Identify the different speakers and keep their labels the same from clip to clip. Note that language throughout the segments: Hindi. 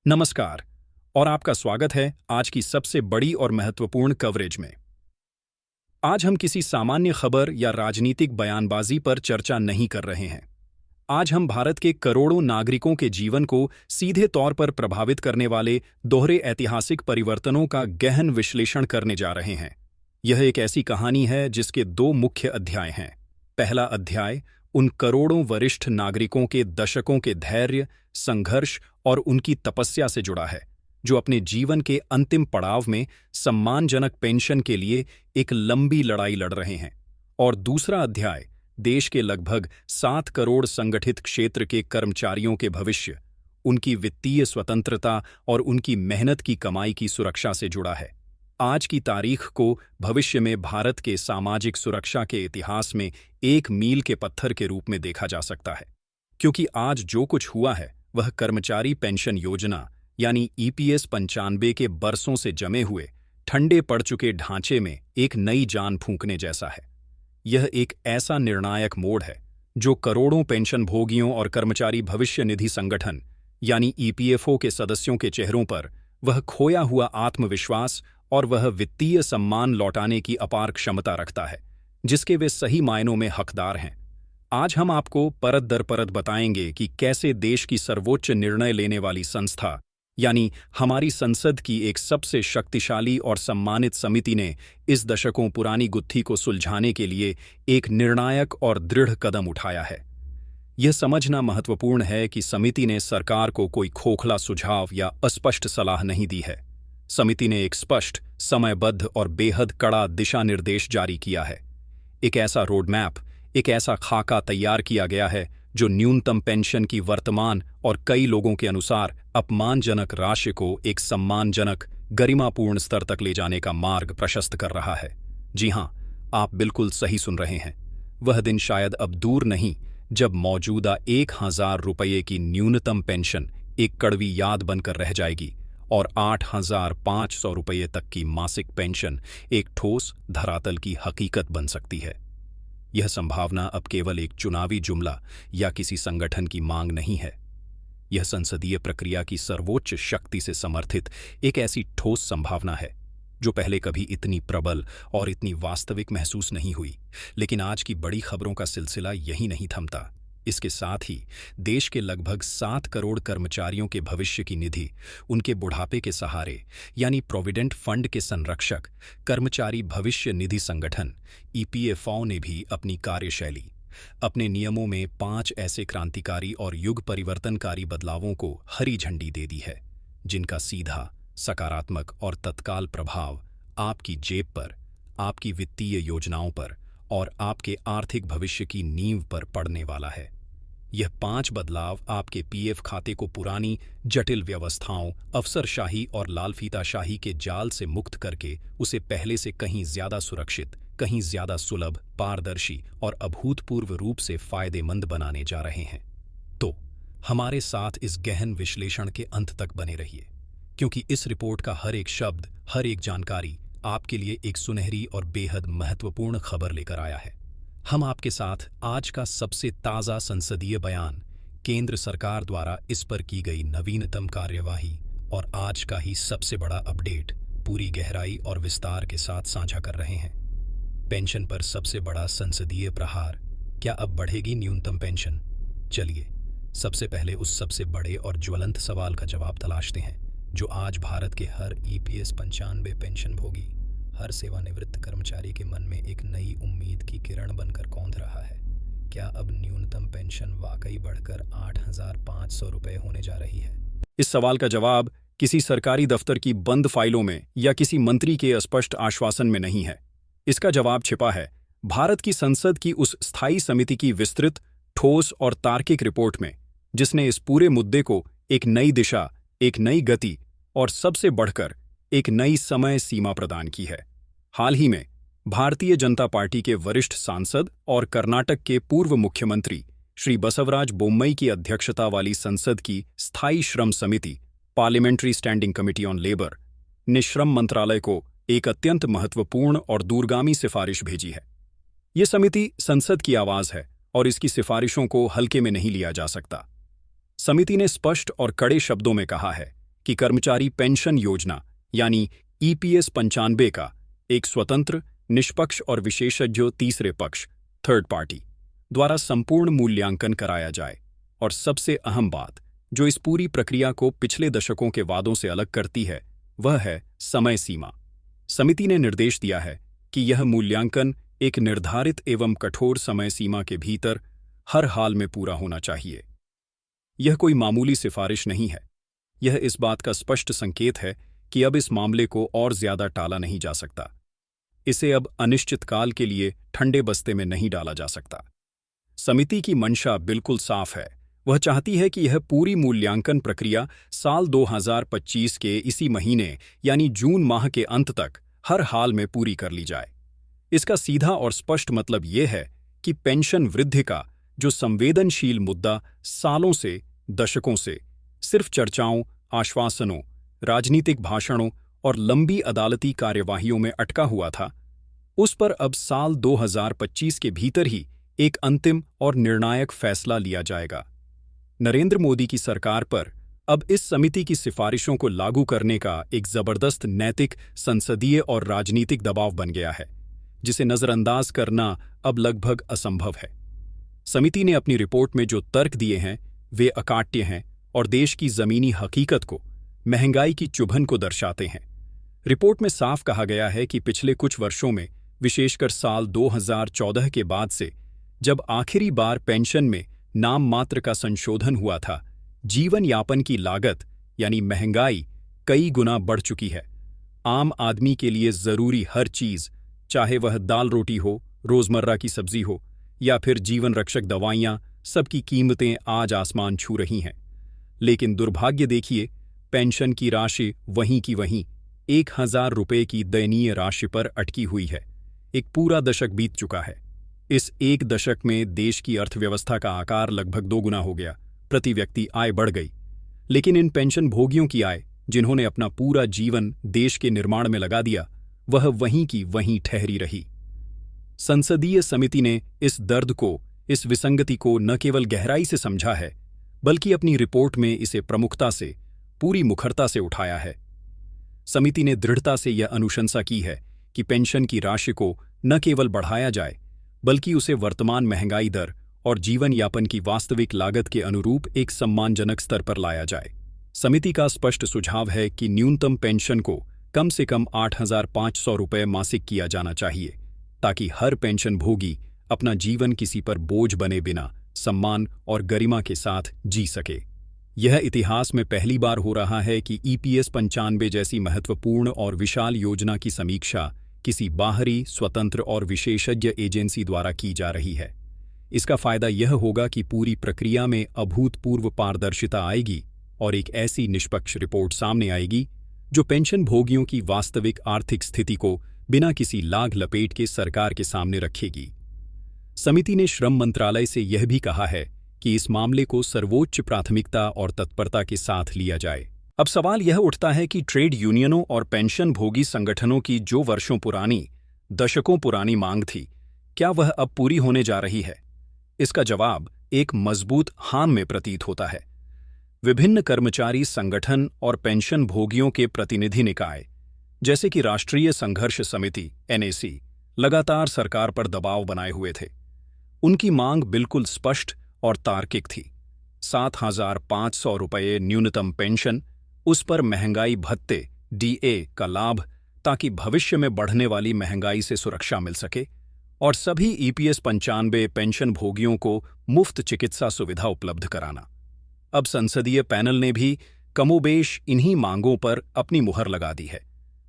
Speaker 1: नमस्कार और आपका स्वागत है आज की सबसे बड़ी और महत्वपूर्ण कवरेज में। आज हम किसी सामान्य खबर या राजनीतिक बयानबाजी पर चर्चा नहीं कर रहे हैं। आज हम भारत के करोड़ों नागरिकों के जीवन को सीधे तौर पर प्रभावित करने वाले दोहरे ऐतिहासिक परिवर्तनों का गहन विश्लेषण करने जा रहे हैं। यह एक ऐसी कहानी है जिसके दो मुख्य अध्याय हैं। पहला अध्याय उन करोड़ों वरिष्ठ नागरिकों के दशकों के धैर्य, संघर्ष और उनकी तपस्या से जुड़ा है, जो अपने जीवन के अंतिम पड़ाव में सम्मानजनक पेंशन के लिए एक लंबी लड़ाई लड़ रहे हैं। और दूसरा अध्याय देश के लगभग 7 करोड़ संगठित क्षेत्र के कर्मचारियों के भविष्य, उनकी वित्तीय स्वतंत्रता और उनकी मेहनत की कमाई की सुरक्षा से जुड़ा है। आज की तारीख को भविष्य में भारत के सामाजिक सुरक्षा के इतिहास में एक मील के पत्थर के रूप में देखा जा सकता है, क्योंकि आज जो कुछ हुआ है वह कर्मचारी पेंशन योजना यानी ईपीएस 95 के बरसों से जमे हुए ठंडे पड़ चुके ढांचे में एक नई जान फूंकने जैसा है। यह एक ऐसा निर्णायक मोड़ है जो करोड़ों पेंशन भोगियों और कर्मचारी भविष्य निधि संगठन यानी ईपीएफओ के सदस्यों के चेहरों पर वह खोया हुआ आत्मविश्वास और वह वित्तीय सम्मान लौटाने की अपार क्षमता रखता है जिसके वे सही मायनों में हकदार हैं। आज हम आपको परत दर परत बताएंगे कि कैसे देश की सर्वोच्च निर्णय लेने वाली संस्था यानी हमारी संसद की एक सबसे शक्तिशाली और सम्मानित समिति ने इस दशकों पुरानी गुत्थी को सुलझाने के लिए एक निर्णायक और दृढ़ कदम उठाया है। यह समझना महत्वपूर्ण है कि समिति ने सरकार को कोई खोखला सुझाव या अस्पष्ट सलाह नहीं दी है। समिति ने एक स्पष्ट, समयबद्ध और बेहद कड़ा दिशा निर्देश जारी किया है। एक ऐसा रोडमैप, एक ऐसा खाका तैयार किया गया है जो न्यूनतम पेंशन की वर्तमान और कई लोगों के अनुसार अपमानजनक राशि को एक सम्मानजनक, गरिमापूर्ण स्तर तक ले जाने का मार्ग प्रशस्त कर रहा है। जी हां, आप बिल्कुल सही सुन रहे हैं। वह दिन शायद अब दूर नहीं जब मौजूदा 1000 रुपये की न्यूनतम पेंशन एक कड़वी याद बनकर रह जाएगी और 8500 रुपये तक की मासिक पेंशन एक ठोस धरातल की हकीकत बन सकती है। यह संभावना अब केवल एक चुनावी जुमला या किसी संगठन की मांग नहीं है। यह संसदीय प्रक्रिया की सर्वोच्च शक्ति से समर्थित एक ऐसी ठोस संभावना है जो पहले कभी इतनी प्रबल और इतनी वास्तविक महसूस नहीं हुई। लेकिन आज की बड़ी खबरों का सिलसिला यही नहीं थमता। इसके साथ ही देश के लगभग 7 करोड़ कर्मचारियों के भविष्य की निधि, उनके बुढ़ापे के सहारे यानी प्रोविडेंट फंड के संरक्षक कर्मचारी भविष्य निधि संगठन ईपीएफओ ने भी अपनी कार्यशैली, अपने नियमों में 5 ऐसे क्रांतिकारी और युग परिवर्तनकारी बदलावों को हरी झंडी दे दी है जिनका सीधा, सकारात्मक और तत्काल प्रभाव आपकी जेब पर, आपकी वित्तीय योजनाओं पर और आपके आर्थिक भविष्य की नींव पर पड़ने वाला है। यह 5 बदलाव आपके पीएफ खाते को पुरानी जटिल व्यवस्थाओं, अफसरशाही और लालफीताशाही के जाल से मुक्त करके उसे पहले से कहीं ज्यादा सुरक्षित, कहीं ज्यादा सुलभ, पारदर्शी और अभूतपूर्व रूप से फायदेमंद बनाने जा रहे हैं। तो हमारे साथ इस गहन विश्लेषण के अंत तक बने रहिए, क्योंकि इस रिपोर्ट का हर एक शब्द, हर एक जानकारी आपके लिए एक सुनहरी और बेहद महत्वपूर्ण खबर लेकर आया है। हम आपके साथ आज का सबसे ताज़ा संसदीय बयान, केंद्र सरकार द्वारा इस पर की गई नवीनतम कार्यवाही और आज का ही सबसे बड़ा अपडेट पूरी गहराई और विस्तार के साथ साझा कर रहे हैं। पेंशन पर सबसे बड़ा संसदीय प्रहार, क्या अब बढ़ेगी न्यूनतम पेंशन? चलिए सबसे पहले उस सबसे बड़े और ज्वलंत सवाल का जवाब तलाशते हैं जो आज भारत के हर ईपीएस 95 पेंशन भोगी, हर सेवानिवृत्त कर्मचारी के मन में एक नई उम्मीद की किरण बनकर कौंध रहा है। क्या अब न्यूनतम पेंशन वाकई बढ़कर 8500 रुपये होने जा रही है? इस सवाल का जवाब किसी सरकारी दफ्तर की बंद फाइलों में या किसी मंत्री के अस्पष्ट आश्वासन में नहीं है। इसका जवाब छिपा है भारत की संसद की उस स्थायी समिति की विस्तृत, ठोस और तार्किक रिपोर्ट में, जिसने इस पूरे मुद्दे को एक नई दिशा, एक नई गति और सबसे बढ़कर एक नई समय सीमा प्रदान की है। हाल ही में भारतीय जनता पार्टी के वरिष्ठ सांसद और कर्नाटक के पूर्व मुख्यमंत्री श्री बसवराज बोम्मई की अध्यक्षता वाली संसद की स्थायी श्रम समिति parliamentary standing committee on labour ने श्रम मंत्रालय को एक अत्यंत महत्वपूर्ण और दूरगामी सिफारिश भेजी है। ये समिति संसद की आवाज है और इसकी सिफारिशों को हल्के में नहीं लिया जा सकता। समिति ने स्पष्ट और कड़े शब्दों में कहा है कि कर्मचारी पेंशन योजना यानी ईपीएस 95 का एक स्वतंत्र, निष्पक्ष और विशेषज्ञ तीसरे पक्ष थर्ड पार्टी द्वारा संपूर्ण मूल्यांकन कराया जाए। और सबसे अहम बात जो इस पूरी प्रक्रिया को पिछले दशकों के वादों से अलग करती है वह है समय सीमा। समिति ने निर्देश दिया है कि यह मूल्यांकन एक निर्धारित एवं कठोर समय सीमा के भीतर हर हाल में पूरा होना चाहिए। यह कोई मामूली सिफारिश नहीं है, यह इस बात का स्पष्ट संकेत है कि अब इस मामले को और ज्यादा टाला नहीं जा सकता। इसे अब अनिश्चित काल के लिए ठंडे बस्ते में नहीं डाला जा सकता। समिति की मंशा बिल्कुल साफ है, वह चाहती है कि यह पूरी मूल्यांकन प्रक्रिया साल 2025 के इसी महीने यानी जून माह के अंत तक हर हाल में पूरी कर ली जाए। इसका सीधा और स्पष्ट मतलब यह है कि पेंशन वृद्धि का जो संवेदनशील मुद्दा सालों से, दशकों से सिर्फ चर्चाओं, आश्वासनों, राजनीतिक भाषणों और लंबी अदालती कार्यवाहियों में अटका हुआ था, उस पर अब साल 2025 के भीतर ही एक अंतिम और निर्णायक फैसला लिया जाएगा। नरेंद्र मोदी की सरकार पर अब इस समिति की सिफारिशों को लागू करने का एक जबरदस्त नैतिक, संसदीय और राजनीतिक दबाव बन गया है, जिसे नजरअंदाज करना अब लगभग असंभव है। समिति ने अपनी रिपोर्ट में जो तर्क दिए हैं वे अकाट्य हैं और देश की जमीनी हकीकत को, महंगाई की चुभन को दर्शाते हैं। रिपोर्ट में साफ कहा गया है कि पिछले कुछ वर्षों में, विशेषकर साल 2014 के बाद से, जब आखिरी बार पेंशन में नाम मात्र का संशोधन हुआ था, जीवन यापन की लागत यानी महंगाई कई गुना बढ़ चुकी है। आम आदमी के लिए जरूरी हर चीज, चाहे वह दाल रोटी हो, रोजमर्रा की सब्जी हो या फिर जीवन रक्षक दवाइयां, सबकी कीमतें आज आसमान छू रही हैं। लेकिन दुर्भाग्य देखिए, पेंशन की राशि वहीं की वहीं 1000 रुपये की दयनीय राशि पर अटकी हुई है। एक पूरा दशक बीत चुका है। इस एक दशक में देश की अर्थव्यवस्था का आकार लगभग 2 गुना हो गया, प्रति व्यक्ति आय बढ़ गई, लेकिन इन पेंशन भोगियों की आय, जिन्होंने अपना पूरा जीवन देश के निर्माण में लगा दिया, वह वहीं की वहीं ठहरी रही। संसदीय समिति ने इस दर्द को, इस विसंगति को न केवल गहराई से समझा है, बल्कि अपनी रिपोर्ट में इसे प्रमुखता से, पूरी मुखरता से उठाया है। समिति ने दृढ़ता से यह अनुशंसा की है कि पेंशन की राशि को न केवल बढ़ाया जाए, बल्कि उसे वर्तमान महंगाई दर और जीवन यापन की वास्तविक लागत के अनुरूप एक सम्मानजनक स्तर पर लाया जाए। समिति का स्पष्ट सुझाव है कि न्यूनतम पेंशन को कम से कम 8,500 रुपये मासिक किया जाना चाहिए, ताकि हर पेंशन भोगी अपना जीवन किसी पर बोझ बने बिना सम्मान और गरिमा के साथ जी सके। यह इतिहास में पहली बार हो रहा है कि ईपीएस 95 जैसी महत्वपूर्ण और विशाल योजना की समीक्षा किसी बाहरी, स्वतंत्र और विशेषज्ञ एजेंसी द्वारा की जा रही है। इसका फायदा यह होगा कि पूरी प्रक्रिया में अभूतपूर्व पारदर्शिता आएगी और एक ऐसी निष्पक्ष रिपोर्ट सामने आएगी जो पेंशन भोगियों की वास्तविक आर्थिक स्थिति को बिना किसी लाग लपेट के सरकार के सामने रखेगी। समिति ने श्रम मंत्रालय से यह भी कहा है कि इस मामले को सर्वोच्च प्राथमिकता और तत्परता के साथ लिया जाए। अब सवाल यह उठता है कि ट्रेड यूनियनों और पेंशन भोगी संगठनों की जो वर्षों पुरानी, दशकों पुरानी मांग थी, क्या वह अब पूरी होने जा रही है? इसका जवाब एक मजबूत हाँ में प्रतीत होता है। विभिन्न कर्मचारी संगठन और पेंशन भोगियों के प्रतिनिधि निकाय, जैसे कि राष्ट्रीय संघर्ष समिति (एनएसी), लगातार सरकार पर दबाव बनाए हुए थे। उनकी मांग बिल्कुल स्पष्ट और तार्किक थी। 7,500 रुपये न्यूनतम पेंशन, उस पर महंगाई भत्ते (डीए) का लाभ, ताकि भविष्य में बढ़ने वाली महंगाई से सुरक्षा मिल सके, और सभी ईपीएस 95 पेंशन भोगियों को मुफ्त चिकित्सा सुविधा उपलब्ध कराना। अब संसदीय पैनल ने भी कमोबेश इन्हीं मांगों पर अपनी मुहर लगा दी है,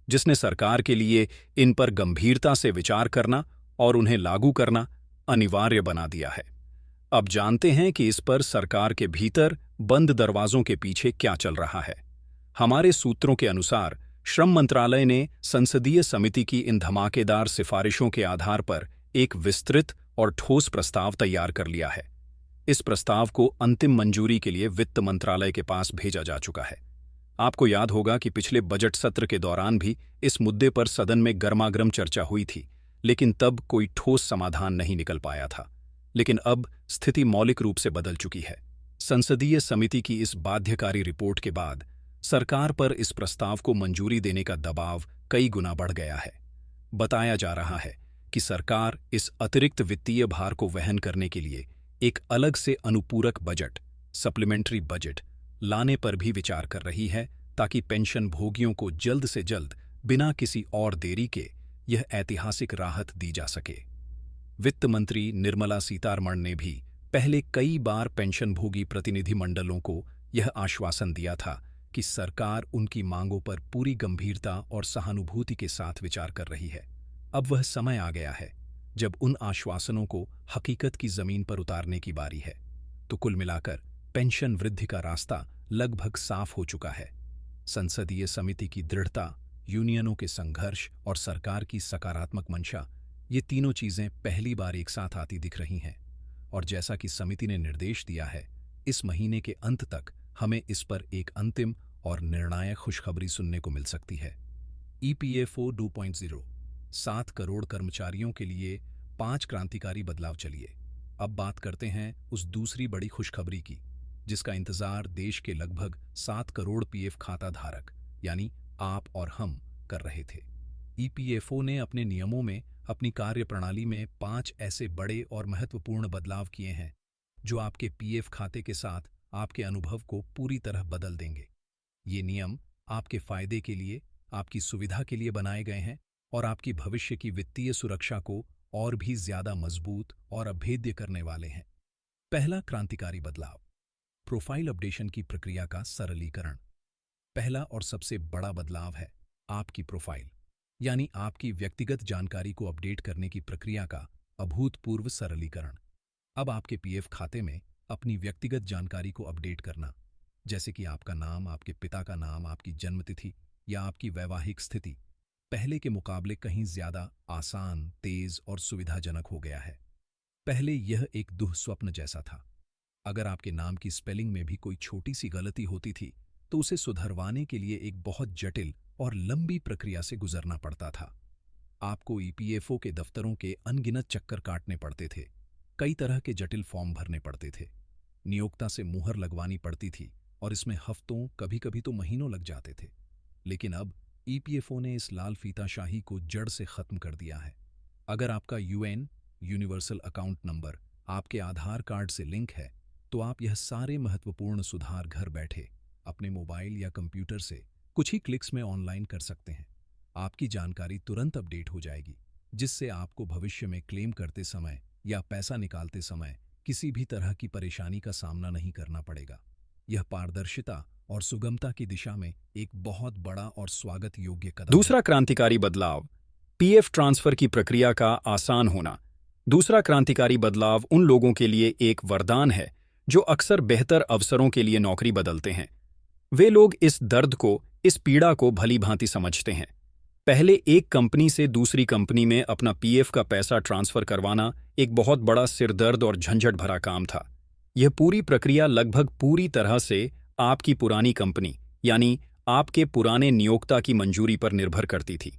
Speaker 1: जिसने सरकार के लिए इन पर गंभीरता से विचार करना और उन्हें लागू करना अनिवार्य बना दिया है। अब जानते हैं कि इस पर सरकार के भीतर बंद दरवाजों के पीछे क्या चल रहा है। हमारे सूत्रों के अनुसार श्रम मंत्रालय ने संसदीय समिति की इन धमाकेदार सिफारिशों के आधार पर एक विस्तृत और ठोस प्रस्ताव तैयार कर लिया है। इस प्रस्ताव को अंतिम मंजूरी के लिए वित्त मंत्रालय के पास भेजा जा चुका है। आपको याद होगा कि पिछले बजट सत्र के दौरान भी इस मुद्दे पर सदन में गर्मागर्म चर्चा हुई थी, लेकिन तब कोई ठोस समाधान नहीं निकल पाया था। लेकिन अब स्थिति मौलिक रूप से बदल चुकी है। संसदीय समिति की इस बाध्यकारी रिपोर्ट के बाद सरकार पर इस प्रस्ताव को मंजूरी देने का दबाव कई गुना बढ़ गया है। बताया जा रहा है कि सरकार इस अतिरिक्त वित्तीय भार को वहन करने के लिए एक अलग से अनुपूरक बजट, सप्लीमेंट्री बजट, लाने पर भी विचार कर रही है ताकि पेंशन भोगियों को जल्द से जल्द बिना किसी और देरी के यह ऐतिहासिक राहत दी जा सके। वित्त मंत्री निर्मला सीतारमण ने भी पहले कई बार पेंशनभोगी प्रतिनिधिमंडलों को यह आश्वासन दिया था कि सरकार उनकी मांगों पर पूरी गंभीरता और सहानुभूति के साथ विचार कर रही है। अब वह समय आ गया है जब उन आश्वासनों को हकीकत की जमीन पर उतारने की बारी है। तो कुल मिलाकर पेंशन वृद्धि का रास्ता लगभग साफ हो चुका है। संसदीय समिति की दृढ़ता, यूनियनों के संघर्ष और सरकार की सकारात्मक मंशा, ये तीनों चीजें पहली बार एक साथ आती दिख रही हैं। और जैसा कि समिति ने निर्देश दिया है, इस महीने के अंत तक हमें इस पर एक अंतिम और निर्णायक खुशखबरी सुनने को मिल सकती है। EPFO 2.0 7 करोड़ कर्मचारियों के लिए 5 क्रांतिकारी बदलाव। चलिए अब बात करते हैं उस दूसरी बड़ी खुशखबरी की, जिसका इंतजार देश के लगभग 7 करोड़ PF खाता धारक यानी आप और हम कर रहे थे। EPFO ने अपने नियमों में, अपनी कार्यप्रणाली में 5 ऐसे बड़े और महत्वपूर्ण बदलाव किए हैं जो आपके PF खाते के साथ आपके अनुभव को पूरी तरह बदल देंगे। ये नियम आपके फायदे के लिए, आपकी सुविधा के लिए बनाए गए हैं और आपकी भविष्य की वित्तीय सुरक्षा को और भी ज्यादा मजबूत और अभेद्य करने वाले हैं। पहला क्रांतिकारी बदलाव, प्रोफाइल अपडेशन की प्रक्रिया का सरलीकरण। पहला और सबसे बड़ा बदलाव है आपकी प्रोफाइल, यानी आपकी व्यक्तिगत जानकारी को अपडेट करने की प्रक्रिया का अभूतपूर्व सरलीकरण। अब आपके PF खाते में अपनी व्यक्तिगत जानकारी को अपडेट करना, जैसे कि आपका नाम, आपके पिता का नाम, आपकी जन्मतिथि या आपकी वैवाहिक स्थिति, पहले के मुकाबले कहीं ज्यादा आसान, तेज और सुविधाजनक हो गया है। पहले यह एक दुःस्वप्न जैसा था। अगर आपके नाम की स्पेलिंग में भी कोई छोटी सी गलती होती थी तो उसे सुधरवाने के लिए एक बहुत जटिल और लंबी प्रक्रिया से गुजरना पड़ता था। आपको EPFO के दफ्तरों के अनगिनत चक्कर काटने पड़ते थे, कई तरह के जटिल फॉर्म भरने पड़ते थे, नियोक्ता से मुहर लगवानी पड़ती थी और इसमें हफ्तों, कभी कभी तो महीनों लग जाते थे। लेकिन अब EPFO ने इस लाल फीताशाही को जड़ से खत्म कर दिया है। अगर आपका UN यूनिवर्सल अकाउंट नंबर आपके आधार कार्ड से लिंक है तो आप यह सारे महत्वपूर्ण सुधार घर बैठे अपने मोबाइल या कंप्यूटर से कुछ ही क्लिक्स में ऑनलाइन कर सकते हैं। आपकी जानकारी तुरंत अपडेट हो जाएगी, जिससे आपको भविष्य में क्लेम करते समय या पैसा निकालते समय किसी भी तरह की परेशानी का सामना नहीं करना पड़ेगा। यह पारदर्शिता और सुगमता की दिशा में एक बहुत बड़ा और स्वागत योग्य कदम है। दूसरा क्रांतिकारी बदलाव, PF ट्रांसफर की प्रक्रिया का आसान होना। दूसरा क्रांतिकारी बदलाव उन लोगों के लिए एक वरदान है जो अक्सर बेहतर अवसरों के लिए नौकरी बदलते हैं। वे लोग इस दर्द को, इस पीड़ा को भली भांति समझते हैं। पहले एक कंपनी से दूसरी कंपनी में अपना PF का पैसा ट्रांसफर करवाना एक बहुत बड़ा सिरदर्द और झंझट भरा काम था। यह पूरी प्रक्रिया लगभग पूरी तरह से आपकी पुरानी कंपनी यानी आपके पुराने नियोक्ता की मंजूरी पर निर्भर करती थी।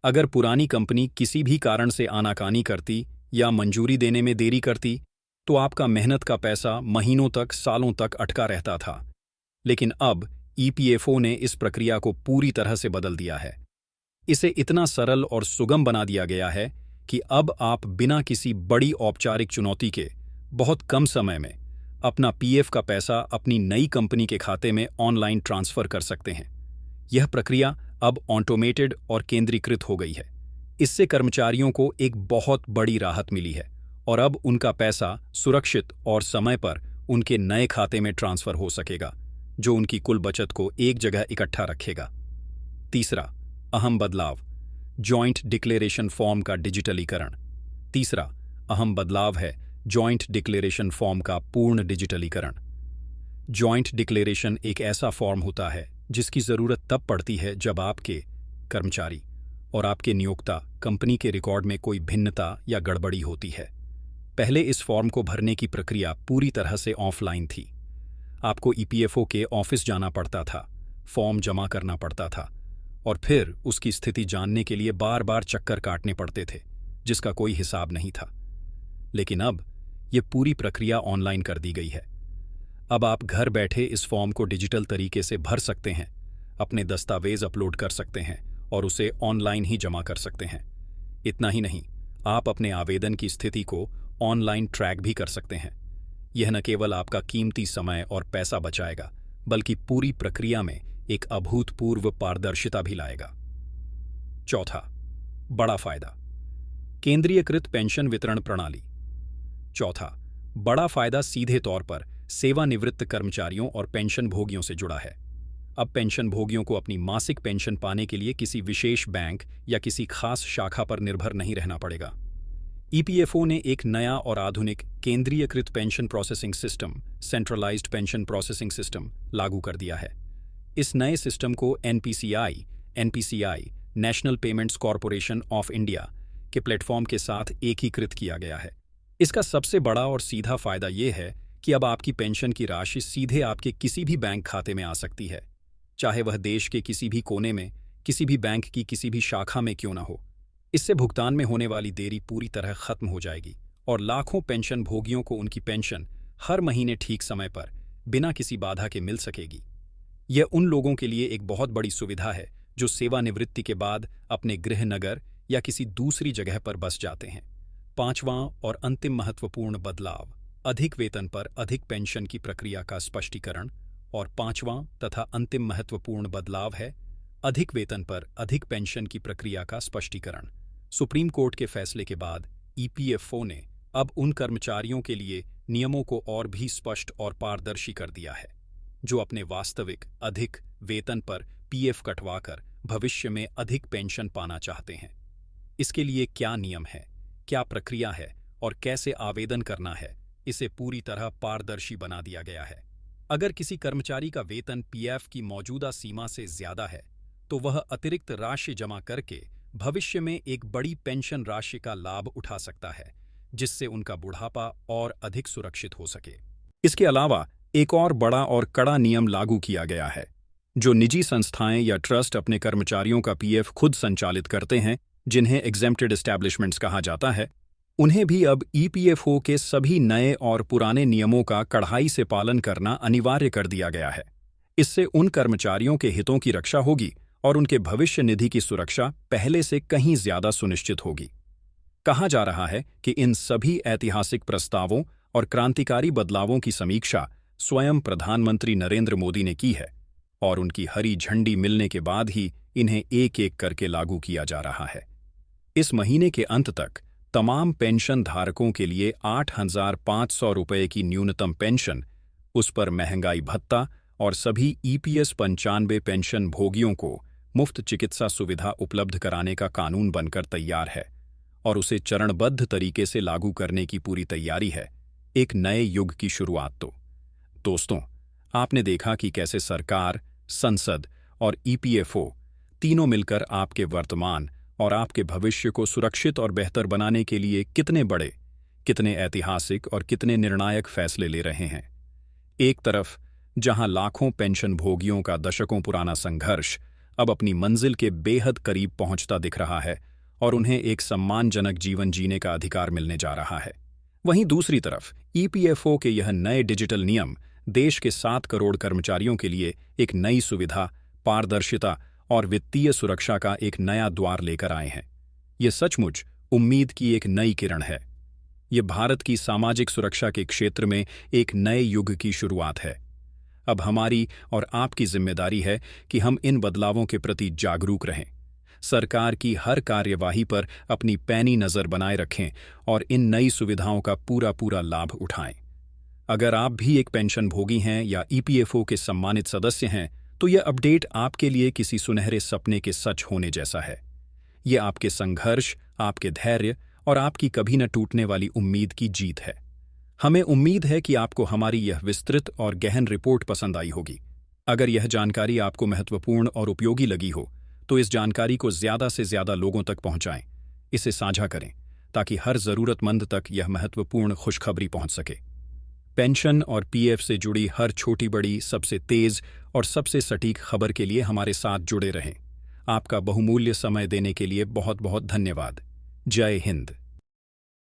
Speaker 1: अगर पुरानी कंपनी किसी भी कारण से आनाकानी करती या मंजूरी देने में देरी करती तो आपका मेहनत का पैसा महीनों तक, सालों तक अटका रहता था। लेकिन अब EPFO ने इस प्रक्रिया को पूरी तरह से बदल दिया है। इसे इतना सरल और सुगम बना दिया गया है कि अब आप बिना किसी बड़ी औपचारिक चुनौती के बहुत कम समय में अपना PF का पैसा अपनी नई कंपनी के खाते में ऑनलाइन ट्रांसफर कर सकते हैं। यह प्रक्रिया अब ऑटोमेटेड और केंद्रीकृत हो गई है। इससे कर्मचारियों को एक बहुत बड़ी राहत मिली है और अब उनका पैसा सुरक्षित और समय पर उनके नए खाते में ट्रांसफर हो सकेगा, जो उनकी कुल बचत को एक जगह इकट्ठा रखेगा। तीसरा अहम बदलाव, जॉइंट डिक्लेरेशन फॉर्म का डिजिटलीकरण। तीसरा अहम बदलाव है जॉइंट डिक्लेरेशन फॉर्म का पूर्ण डिजिटलीकरण। जॉइंट डिक्लेरेशन एक ऐसा फॉर्म होता है जिसकी जरूरत तब पड़ती है जब आपके कर्मचारी और आपके नियोक्ता कंपनी के रिकॉर्ड में कोई भिन्नता या गड़बड़ी होती है। पहले इस फॉर्म को भरने की प्रक्रिया पूरी तरह से ऑफलाइन थी। आपको EPFO के ऑफिस जाना पड़ता था, फॉर्म जमा करना पड़ता था और फिर उसकी स्थिति जानने के लिए बार बार चक्कर काटने पड़ते थे, जिसका कोई हिसाब नहीं था। लेकिन अब यह पूरी प्रक्रिया ऑनलाइन कर दी गई है। अब आप घर बैठे इस फॉर्म को डिजिटल तरीके से भर सकते हैं अपने दस्तावेज अपलोड कर सकते हैं और उसे ऑनलाइन ही जमा कर सकते हैं। इतना ही नहीं, आप अपने आवेदन की स्थिति को ऑनलाइन ट्रैक भी कर सकते हैं। यह न केवल आपका कीमती समय और पैसा बचाएगा, बल्कि पूरी प्रक्रिया में एक अभूतपूर्व पारदर्शिता भी लाएगा। चौथा, बड़ा फायदा, केंद्रीयकृत पेंशन वितरण प्रणाली। चौथा, बड़ा फायदा सीधे तौर पर सेवानिवृत्त कर्मचारियों और पेंशन भोगियों से जुड़ा है। अब पेंशन भोगियों को अपनी मासिक पेंशन पाने के लिए किसी विशेष बैंक या किसी खास शाखा पर निर्भर नहीं रहना पड़ेगा। ईपीएफओ ने एक नया और आधुनिक केंद्रीयकृत pension processing system, centralised pension processing system, लागू कर दिया है। इस नए सिस्टम को NPCI, national payments corporation of India के प्लेटफॉर्म के साथ एकीकृत किया गया है। इसका सबसे बड़ा और सीधा फायदा यह है कि अब आपकी पेंशन की राशि सीधे आपके किसी भी बैंक खाते में आ सकती है, चाहे वह देश के किसी भी कोने में, किसी भी बैंक की किसी भी शाखा में क्यों न हो। इससे भुगतान में होने वाली देरी पूरी तरह खत्म हो जाएगी और लाखों पेंशन भोगियों को उनकी पेंशन हर महीने ठीक समय पर बिना किसी बाधा के मिल सकेगी। यह उन लोगों के लिए एक बहुत बड़ी सुविधा है जो सेवानिवृत्ति के बाद अपने गृह नगर या किसी दूसरी जगह पर बस जाते हैं। पांचवां और अंतिम महत्वपूर्ण बदलाव, अधिक वेतन पर अधिक पेंशन की प्रक्रिया का स्पष्टीकरण। और पांचवां तथा अंतिम महत्वपूर्ण बदलाव है अधिक वेतन पर अधिक पेंशन की प्रक्रिया का स्पष्टीकरण। सुप्रीम कोर्ट के फैसले के बाद ईपीएफओ ने अब उन कर्मचारियों के लिए नियमों को और भी स्पष्ट और पारदर्शी कर दिया है जो अपने वास्तविक अधिक वेतन पर पीएफ कटवाकर भविष्य में अधिक पेंशन पाना चाहते हैं। इसके लिए क्या नियम है, क्या प्रक्रिया है और कैसे आवेदन करना है, इसे पूरी तरह पारदर्शी बना दिया गया है। अगर किसी कर्मचारी का वेतन पीएफ की मौजूदा सीमा से ज्यादा है तो वह अतिरिक्त राशि जमा करके भविष्य में एक बड़ी पेंशन राशि का लाभ उठा सकता है, जिससे उनका बुढ़ापा और अधिक सुरक्षित हो सके। इसके अलावा एक और बड़ा और कड़ा नियम लागू किया गया है। जो निजी संस्थाएं या ट्रस्ट अपने कर्मचारियों का पीएफ खुद संचालित करते हैं, जिन्हें एग्जेम्प्टेड एस्टैब्लिशमेंट्स कहा जाता है, उन्हें भी अब ईपीएफओ के सभी नए और पुराने नियमों का कड़ाई से पालन करना अनिवार्य कर दिया गया है। इससे उन कर्मचारियों के हितों की रक्षा होगी और उनके भविष्य निधि की सुरक्षा पहले से कहीं ज्यादा सुनिश्चित होगी। कहा जा रहा है कि इन सभी ऐतिहासिक प्रस्तावों और क्रांतिकारी बदलावों की समीक्षा स्वयं प्रधानमंत्री नरेंद्र मोदी ने की है और उनकी हरी झंडी मिलने के बाद ही इन्हें एक एक करके लागू किया जा रहा है। इस महीने के अंत तक तमाम पेंशन धारकों के लिए 8,500 रुपये की न्यूनतम पेंशन, उस पर महंगाई भत्ता और सभी ईपीएस 95 पेंशन भोगियों को मुफ्त चिकित्सा सुविधा उपलब्ध कराने का कानून बनकर तैयार है और उसे चरणबद्ध तरीके से लागू करने की पूरी तैयारी है। एक नए युग की शुरुआत। तो दोस्तों, आपने देखा कि कैसे सरकार, संसद और ईपीएफओ तीनों मिलकर आपके वर्तमान और आपके भविष्य को सुरक्षित और बेहतर बनाने के लिए कितने बड़े, कितने ऐतिहासिक और कितने निर्णायक फैसले ले रहे हैं। एक तरफ जहां लाखों पेंशन भोगियों का दशकों पुराना संघर्ष अब अपनी मंजिल के बेहद करीब पहुंचता दिख रहा है और उन्हें एक सम्मानजनक जीवन जीने का अधिकार मिलने जा रहा है, वहीं दूसरी तरफ ईपीएफओ के यह नए डिजिटल नियम देश के 7 करोड़ कर्मचारियों के लिए एक नई सुविधा, पारदर्शिता और वित्तीय सुरक्षा का एक नया द्वार लेकर आए हैं। ये सचमुच उम्मीद की एक नई किरण है। ये भारत की सामाजिक सुरक्षा के क्षेत्र में एक नए युग की शुरुआत है। अब हमारी और आपकी जिम्मेदारी है कि हम इन बदलावों के प्रति जागरूक रहें, सरकार की हर कार्यवाही पर अपनी पैनी नज़र बनाए रखें और इन नई सुविधाओं का पूरा लाभ उठाएं। अगर आप भी एक पेंशन भोगी हैं या ईपीएफओ के सम्मानित सदस्य हैं, तो यह अपडेट आपके लिए किसी सुनहरे सपने के सच होने जैसा है। ये आपके संघर्ष, आपके धैर्य और आपकी कभी न टूटने वाली उम्मीद की जीत है। हमें उम्मीद है कि आपको हमारी यह विस्तृत और गहन रिपोर्ट पसंद आई होगी। अगर यह जानकारी आपको महत्वपूर्ण और उपयोगी लगी हो, तो इस जानकारी को ज़्यादा से ज़्यादा लोगों तक पहुंचाएं। इसे साझा करें ताकि हर ज़रूरतमंद तक यह महत्वपूर्ण खुशखबरी पहुंच सके। पेंशन और पीएफ से जुड़ी हर छोटी बड़ी, सबसे तेज़ और सबसे सटीक खबर के लिए हमारे साथ जुड़े रहें। आपका बहुमूल्य समय देने के लिए बहुत बहुत धन्यवाद। जय हिंद।